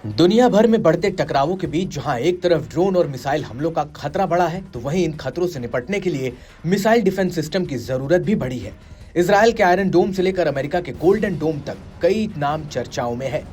दुनिया भर में बढ़ते टकरावों के बीच जहां एक तरफ ड्रोन और मिसाइल हमलों का खतरा बढ़ा है, तो वहीं इन खतरों से निपटने के लिए मिसाइल डिफेंस सिस्टम की जरूरत भी बढ़ी है। इजरायल के आयरन डोम से लेकर अमेरिका के गोल्डन डोम तक कई नाम चर्चाओं में है।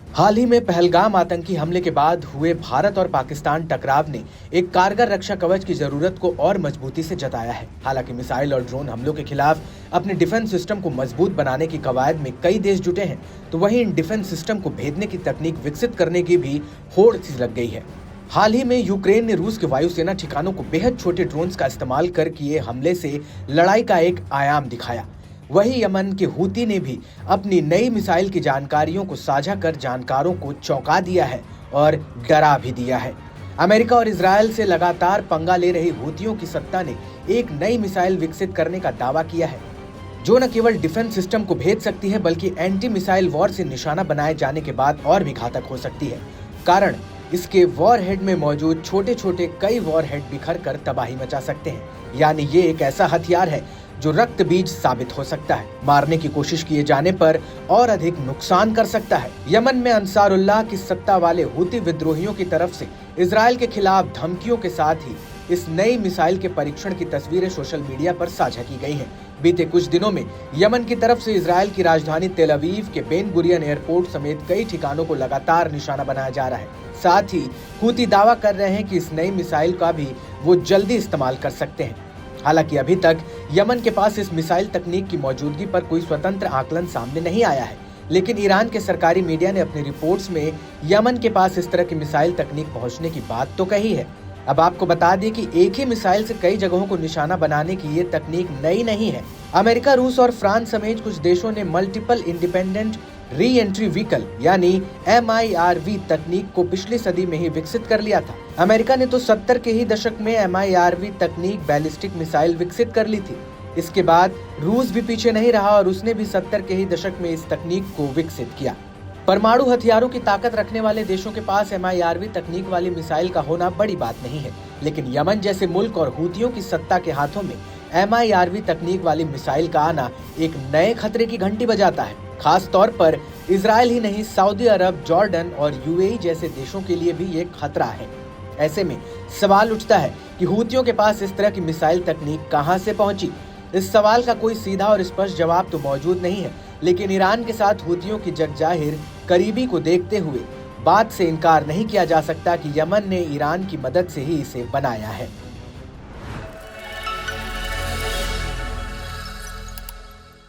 हाल ही में पहलगाम आतंकी हमले के बाद हुए भारत और पाकिस्तान टकराव ने एक कारगर रक्षा कवच की जरूरत को और मजबूती से जताया है। हालांकि मिसाइल और ड्रोन हमलों के खिलाफ अपने डिफेंस सिस्टम को मजबूत बनाने की कवायद में कई देश जुटे हैं, तो वहीं इन डिफेंस सिस्टम को भेदने की तकनीक विकसित करने की भी होड़ सी लग गई है। हाल ही में यूक्रेन ने रूस के वायुसेना ठिकानों को बेहद छोटे ड्रोन्स का इस्तेमाल कर किए हमले से लड़ाई का एक आयाम दिखाया। वहीं यमन के हूती ने भी अपनी नई मिसाइल की जानकारियों को साझा कर जानकारों को चौंका दिया है और डरा भी दिया है। अमेरिका और इजरायल से लगातार पंगा ले रही हूतियों की सत्ता ने एक नई मिसाइल विकसित करने का दावा किया है, जो न केवल डिफेंस सिस्टम को भेद सकती है बल्कि एंटी मिसाइल वॉर से निशाना बनाए जाने के बाद और भी घातक हो सकती है। कारण इसके वॉरहेड में मौजूद छोटे छोटे कई वॉरहेड बिखर कर तबाही मचा सकते हैं। यानी ये एक ऐसा हथियार है जो रक्त बीज साबित हो सकता है, मारने की कोशिश किए जाने पर और अधिक नुकसान कर सकता है। यमन में अंसारुल्लाह की सत्ता वाले हूती विद्रोहियों की तरफ से इजरायल के खिलाफ धमकियों के साथ ही इस नई मिसाइल के परीक्षण की तस्वीरें सोशल मीडिया पर साझा की गई हैं। बीते कुछ दिनों में यमन की तरफ से इजरायल की राजधानी तेल अवीव के बेन गुरियन एयरपोर्ट समेत कई ठिकानों को लगातार निशाना बनाया जा रहा है। साथ ही हूती दावा कर रहे हैं कि इस नई मिसाइल का भी वो जल्दी इस्तेमाल कर सकते हैं। हालांकि अभी तक यमन के पास इस मिसाइल तकनीक की मौजूदगी पर कोई स्वतंत्र आकलन सामने नहीं आया है, लेकिन ईरान के सरकारी मीडिया ने अपनी रिपोर्ट्स में यमन के पास इस तरह की मिसाइल तकनीक पहुंचने की बात तो कही है। अब आपको बता दें कि एक ही मिसाइल से कई जगहों को निशाना बनाने की ये तकनीक नई नहीं है। अमेरिका, रूस और फ्रांस समेत कुछ देशों ने multiple independent re entry vehicle यानी MIRV तकनीक को पिछली सदी में ही विकसित कर लिया था। अमेरिका ने तो 70 के ही दशक में MIRV तकनीक बैलिस्टिक मिसाइल विकसित कर ली थी। इसके बाद रूस भी पीछे नहीं रहा और उसने भी 70 के ही दशक में इस तकनीक को विकसित किया। परमाणु हथियारों की ताकत रखने वाले देशों के पास MIRV तकनीक वाली मिसाइल का होना बड़ी बात नहीं है, लेकिन यमन जैसे मुल्क और हूतियों की सत्ता के हाथों में MIRV तकनीक वाली मिसाइल का आना एक नए खतरे की घंटी बजाता है। खास तौर पर इजरायल ही नहीं, सऊदी अरब, जॉर्डन और UAE जैसे देशों के लिए भी ये खतरा है। ऐसे में सवाल उठता है कि हूतियों के पास इस तरह की मिसाइल तकनीक कहां से पहुंची। इस सवाल का कोई सीधा और स्पष्ट जवाब तो मौजूद नहीं है, लेकिन ईरान के साथ हूतियों की जगजाहिर करीबी को देखते हुए बात से इनकार नहीं किया जा सकता कि यमन ने ईरान की मदद से ही इसे बनाया है।